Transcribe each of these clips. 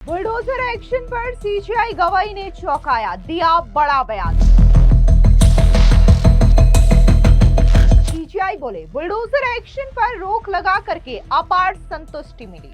Bulldozer action पर CGI गवाई ने चौंकाया, दिया बड़ा बयान। सीजीआई बोले, बुलडोजर एक्शन पर रोक लगा करके अपार संतुष्टि मिली।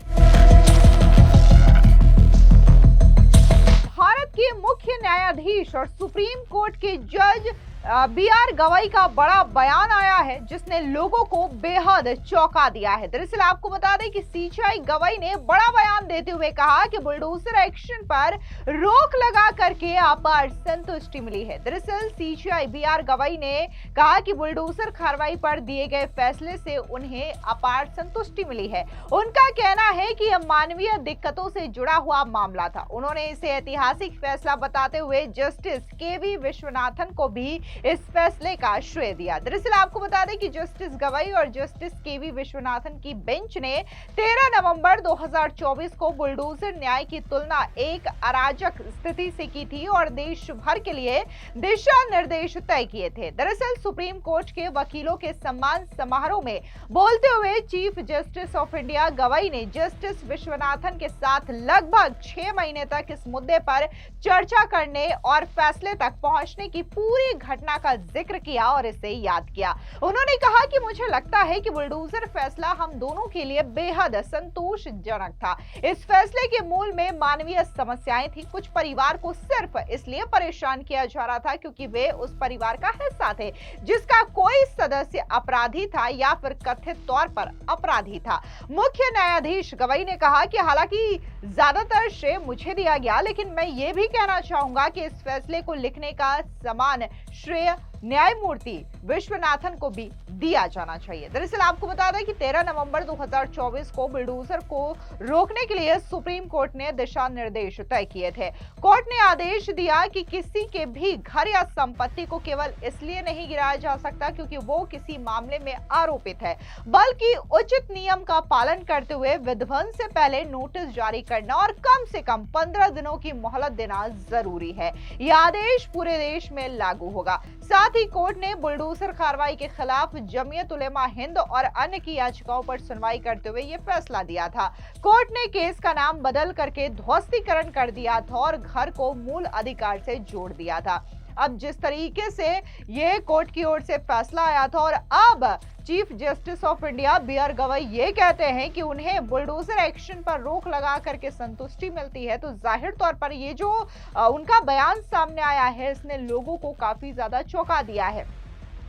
भारत के मुख्य न्यायाधीश और सुप्रीम कोर्ट के जज बी.आर. गवाई का बड़ा बयान आया है, जिसने लोगों को बेहद चौंका दिया है। दरअसल आपको बता दें कि सीजीआई गवाई ने बड़ा बयान देते हुए कहा कि बुलडोजर एक्शन पर रोक लगा करके अपार संतुष्टि मिली है। दरअसल सीजीआई बी.आर. गवाई ने कहा कि बुलडोजर कार्रवाई पर दिए गए फैसले से उन्हें अपार संतुष्टि मिली है। उनका कहना है कि यह मानवीय दिक्कतों से जुड़ा हुआ मामला था। उन्होंने इसे ऐतिहासिक फैसला बताते हुए जस्टिस के.वी. विश्वनाथन को भी इस फैसले का श्रेय दिया। दरअसल आपको बता दें कि जस्टिस गवाई और जस्टिस के.वी. विश्वनाथन की बेंच ने 13 नवंबर 2024 को बुलडोजर न्याय की तुलना एक अराजक स्थिति से की थी और देश भर के लिए दिशा निर्देश तय किए थे। दरअसल सुप्रीम कोर्ट के वकीलों के सम्मान समारोह में बोलते हुए चीफ जस्टिस ऑफ इंडिया गवाई ने जस्टिस विश्वनाथन के साथ लगभग 6 महीने तक इस मुद्दे पर चर्चा करने और फैसले तक पहुंचने की पूरी घटना का जिक्र किया और इसे याद किया। उन्होंने कहा कि मुझे लगता है कि बुलडोजर फैसला हम दोनों के लिए बेहद संतोषजनक था। इस फैसले के मूल में मानवीय समस्याएं थी। कुछ परिवार को सिर्फ इसलिए परेशान किया जा रहा था क्योंकि वे उस परिवार का हिस्सा थे जिसका कोई सदस्य अपराधी था या फिर कथित तौर पर अपराधी था। मुख्य न्यायाधीश गवाई ने कहा कि हालांकि ज्यादातर श्रेय मुझे दिया गया, लेकिन मैं ये भी कहना चाहूंगा कि इस फैसले को लिखने का समान श्रेय न्यायमूर्ति विश्वनाथन को भी दिया जाना चाहिए। दरअसल आपको बता दें कि 13 नवंबर 2024 को बुलडोजर को रोकने के लिए सुप्रीम कोर्ट ने दिशा निर्देश तय किए थे। कोर्ट ने आदेश दिया कि किसी के भी घर या संपत्ति को केवल इसलिए नहीं गिराया जा सकता क्योंकि वो किसी मामले में आरोपित है, बल्कि उचित नियम का पालन करते हुए विध्वंस से पहले नोटिस जारी करना और कम से कम 15 दिनों की मोहलत देना जरूरी है। यह आदेश पूरे देश में लागू होगा। साथ ही कोर्ट ने बुलडोजर कार्रवाई के खिलाफ जमीयत उलेमा हिंद और अन्य की याचिकाओं पर सुनवाई करते हुए यह फैसला दिया था। कोर्ट ने केस का नाम बदल करके ध्वस्तीकरण कर दिया था और घर को मूल अधिकार से जोड़ दिया था। अब जिस तरीके से ये कोर्ट की ओर से फैसला आया था और अब chief justice of India B R. Gavai ये कहते हैं कि उन्हें बुलडोजर एक्शन पर रोक लगा करके संतुष्टि मिलती है, तो जाहिर तौर पर ये जो उनका बयान सामने आया है इसने लोगों को काफी ज्यादा चौंका दिया है।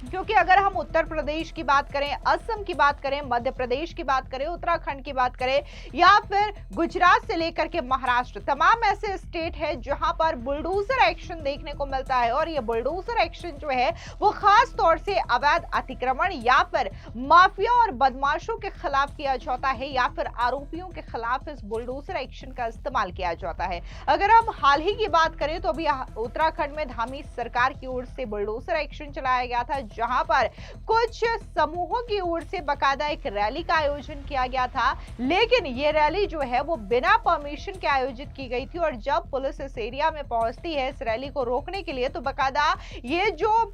क्योंकि अगर हम उत्तर प्रदेश की बात करें, असम की बात करें, मध्य प्रदेश की बात करें, उत्तराखंड की बात करें या फिर गुजरात से लेकर के महाराष्ट्र, तमाम ऐसे स्टेट है जहां पर बुलडोजर एक्शन देखने को मिलता है। और ये बुलडोजर एक्शन जो है वो खास तौर से अवैध अतिक्रमण या फिर माफिया और बदमाशों के खिलाफ किया जाता है या फिर आरोपियों के खिलाफ इस बुलडोजर एक्शन का इस्तेमाल किया जाता है। अगर हम हाल ही की बात करें तो अभी उत्तराखंड में धामी सरकार की ओर से बुलडोजर एक्शन चलाया गया था, जहां पर कुछ समूहों की ओर से बकायदा एक रैली का आयोजन किया गया था, लेकिन ये रैली जो है वो बिना परमिशन के आयोजित की गई थी। और जब पुलिस इस एरिया में पहुंचती है इस रैली को रोकने के लिए, तो बकायदा ये जो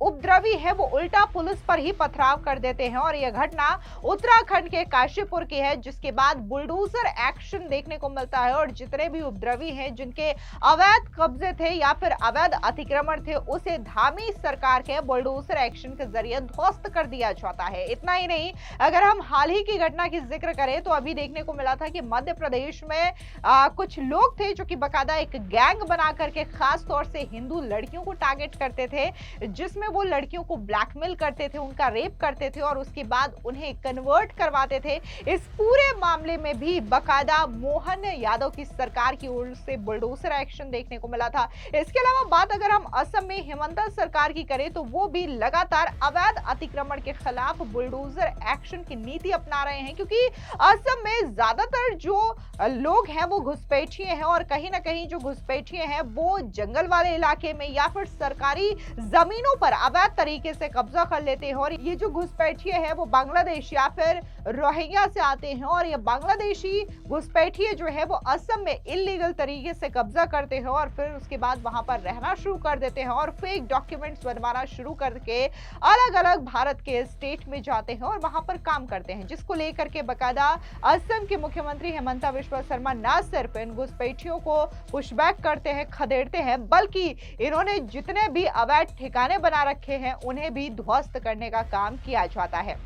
उपद्रवी है वो उल्टा पुलिस पर ही पथराव कर देते हैं। और यह घटना उत्तराखंड के काशीपुर की है, जिसके बाद बुलडोजर एक्शन देखने को मिलता है और जितने भी उपद्रवी हैं जिनके अवैध कब्जे थे या फिर अवैध अतिक्रमण थे, उसे धामी सरकार के बुलडोजर एक्शन के जरिए ध्वस्त कर दिया जाता है। इतना ही नहीं, अगर हम हाल ही की घटना की जिक्र करें तो अभी देखने को मिला था कि मध्य प्रदेश में कुछ लोग थे जो कि बकायदा एक गैंग बना करके खास तौर से हिंदू लड़कियों को टारगेट करते थे, जिसमें वो लड़कियों को ब्लैकमेल करते थे, उनका रेप करते थे और उसके बाद उन्हें कन्वर्ट करवाते थे। इस पूरे मामले में भी बकायदा मोहन यादव की सरकार की ओर से बुलडोजर एक्शन देखने को मिला था। इसके अलावा बात अगर हम असम में हिमंता सरकार की करें तो वो भी लगातार अवैध अतिक्रमण के खिलाफ बुलडोजर एक्शन की नीति अपना रहे हैं, क्योंकि असम में ज्यादातर जो लोग हैं वो घुसपैठिए हैं और कहीं ना कहीं जो घुसपैठिए हैं वो जंगल वाले इलाके में या फिर सरकारी जमीनों जमीनों पर अवैध तरीके से कब्जा कर लेते हैं। और ये जो घुसपैठिए हैं वो बांग्लादेश या फिर रोहिंग्या से आते हैं, और ये बांग्लादेशी घुसपैठिए जो है वो असम में इलीगल तरीके से कब्जा करते हैं और फिर उसके बाद वहां पर रहना शुरू कर देते हैं और फेक डॉक्यूमेंट्स बनवाना शुरू करके अलग अलग भारत के स्टेट में जाते हैं और वहां पर काम करते हैं, जिसको लेकर के बकायदा असम के मुख्यमंत्री हेमंता बिस्वा शर्मा न सिर्फ इन घुसपैठियों को पुशबैक करते हैं, खदेड़ते हैं, बल्कि इन्होंने जितने भी अवैध ठिकाने बना रखे हैं उन्हें भी ध्वस्त करने का काम किया जाता है।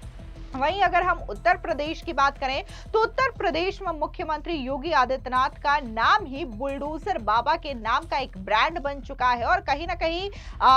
वहीं अगर हम उत्तर प्रदेश की बात करें तो उत्तर प्रदेश में मुख्यमंत्री योगी आदित्यनाथ का नाम ही बुलडोजर बाबा के नाम का एक ब्रांड बन चुका है। और कहीं ना कहीं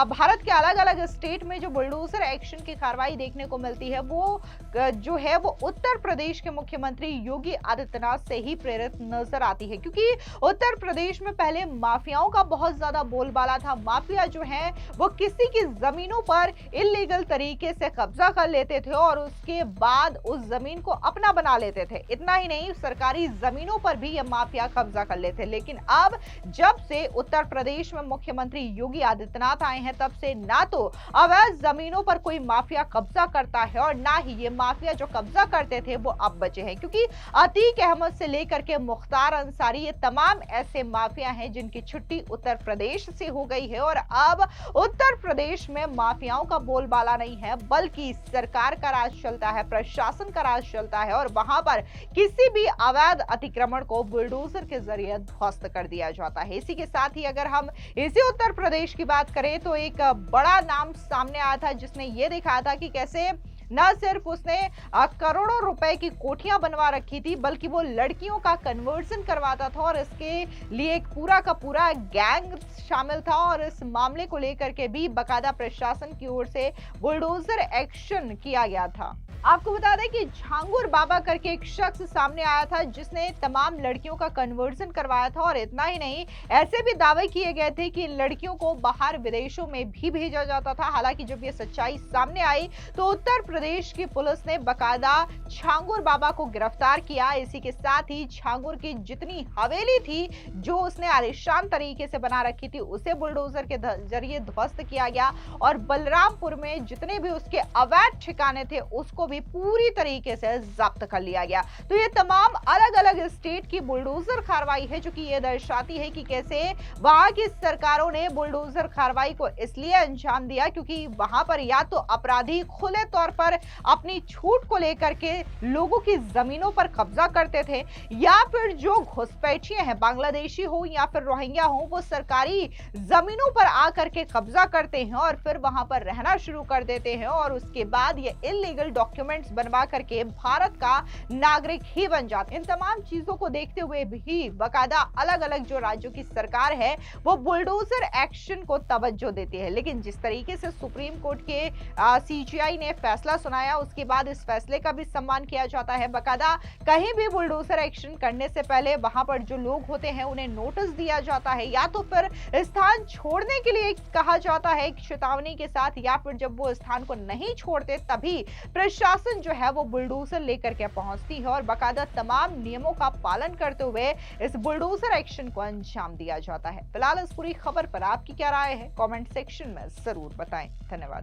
भारत के अलग अलग स्टेट में जो बुलडोजर एक्शन की कार्रवाई देखने को मिलती है वो जो है वो उत्तर प्रदेश के मुख्यमंत्री योगी आदित्यनाथ से ही प्रेरित नजर आती है, क्योंकि उत्तर प्रदेश में पहले माफियाओं का बहुत ज्यादा बोलबाला था। माफिया जो है वो किसी की जमीनों पर इलीगल तरीके से कब्जा कर लेते थे और उसके बाद उस जमीन को अपना बना लेते थे। इतना ही नहीं, सरकारी जमीनों पर भी ये माफिया कब्जा कर लेते। लेकिन अब जब से उत्तर प्रदेश में मुख्यमंत्री योगी आदित्यनाथ आए हैं तब से ना तो अवैध जमीनों पर कोई माफिया कब्जा करता है और ना ही ये माफिया जो कब्जा करते थे वो अब बचे हैं, क्योंकि अतीक अहमद से लेकर के मुख्तार अंसारी ये तमाम ऐसे माफिया हैं जिनकी छुट्टी उत्तर प्रदेश से हो गई है। और अब उत्तर प्रदेश में माफियाओं का बोलबाला नहीं है, बल्कि सरकार का राज चलता है, प्रशासन का राज चलता है और वहां पर किसी भी अवैध अतिक्रमण को बुलडोजर के जरिए ध्वस्त कर दिया जाता है। इसी के साथ ही अगर हम इसी उत्तर प्रदेश की बात करें तो एक बड़ा नाम सामने आया था जिसने ये दिखाया था कि कैसे न सिर्फ उसने करोड़ों रुपए की कोठियां बनवा रखी थी, बल्कि वो लड़कियों का कन्वर्जन करवाता था और इसके लिए एक पूरा का पूरा गैंग शामिल था। और इस मामले को लेकर के भी बकायदा प्रशासन की ओर से बुलडोजर एक्शन किया गया था। आपको बता दें कि झांगुर बाबा करके एक शख्स सामने आया था जिसने तमाम लड़कियों का कन्वर्जन करवाया था। और इतना ही नहीं, ऐसे भी दावे किए गए थे कि इन लड़कियों को बाहर विदेशों में भी भेजा जाता था। हालांकि जब ये सच्चाई सामने आई तो उत्तर प्रदेश की पुलिस ने बकायदा झांगुर बाबा को गिरफ्तार किया। इसी के साथ ही झांगुर की जितनी हवेली थी जो उसने आलीशान तरीके से बना रखी थी उसे बुलडोजर के जरिए ध्वस्त किया गया और बलरामपुर में जितने भी उसके अवैध ठिकाने थे उसको भी पूरी तरीके से जब्त कर लिया गया। तो ये तमाम अलग अलग स्टेट की बुलडोजर कार्रवाई है जो कि ये दर्शाती है कि कैसे वहां की सरकारों ने बुलडोजर कार्रवाई को इसलिए अंजाम दिया क्योंकि वहां पर या तो अपराधी खुले तौर पर अपनी छूट को लेकर के लोगों की जमीनों पर कब्जा करते थे, या फिर जो घुसपैठिए हैं बांग्लादेशी हो या फिर रोहिंग्या हो वो सरकारी जमीनों पर आकर के कब्जा करते हैं और फिर वहां पर रहना शुरू कर देते हैं और उसके बाद ये इलीगल डॉक्यूमेंट्स बनवा करके भारत का नागरिक ही बन जाते हैं। इन तमाम चीजों को देखते हुए भी बकायदा अलग अलग जो राज्यों की सरकार है वो बुलडोजर एक्शन को तवज्जो देती है। लेकिन जिस तरीके से सुप्रीम कोर्ट के सीजीआई ने फैसला सुनाया उसके बाद इस फैसले का भी सम्मान किया जाता है। बकायदा कहीं भी बुलडोजर एक्शन करने से पहले वहां पर जो लोग होते हैं उन्हें नोटिस दिया जाता है या तो फिर स्थान छोड़ने के लिए कहा जाता है चेतावनी के साथ, या फिर जब वो स्थान को नहीं छोड़ते तभी प्रशासन जो है वो बुलडोजर लेकर के पहुंचती है और बकायदा तमाम नियमों का पालन करते हुए इस बुलडोजर एक्शन को अंजाम दिया जाता है। फिलहाल इस पूरी खबर पर आपकी क्या राय है कमेंट सेक्शन में जरूर बताएं। धन्यवाद।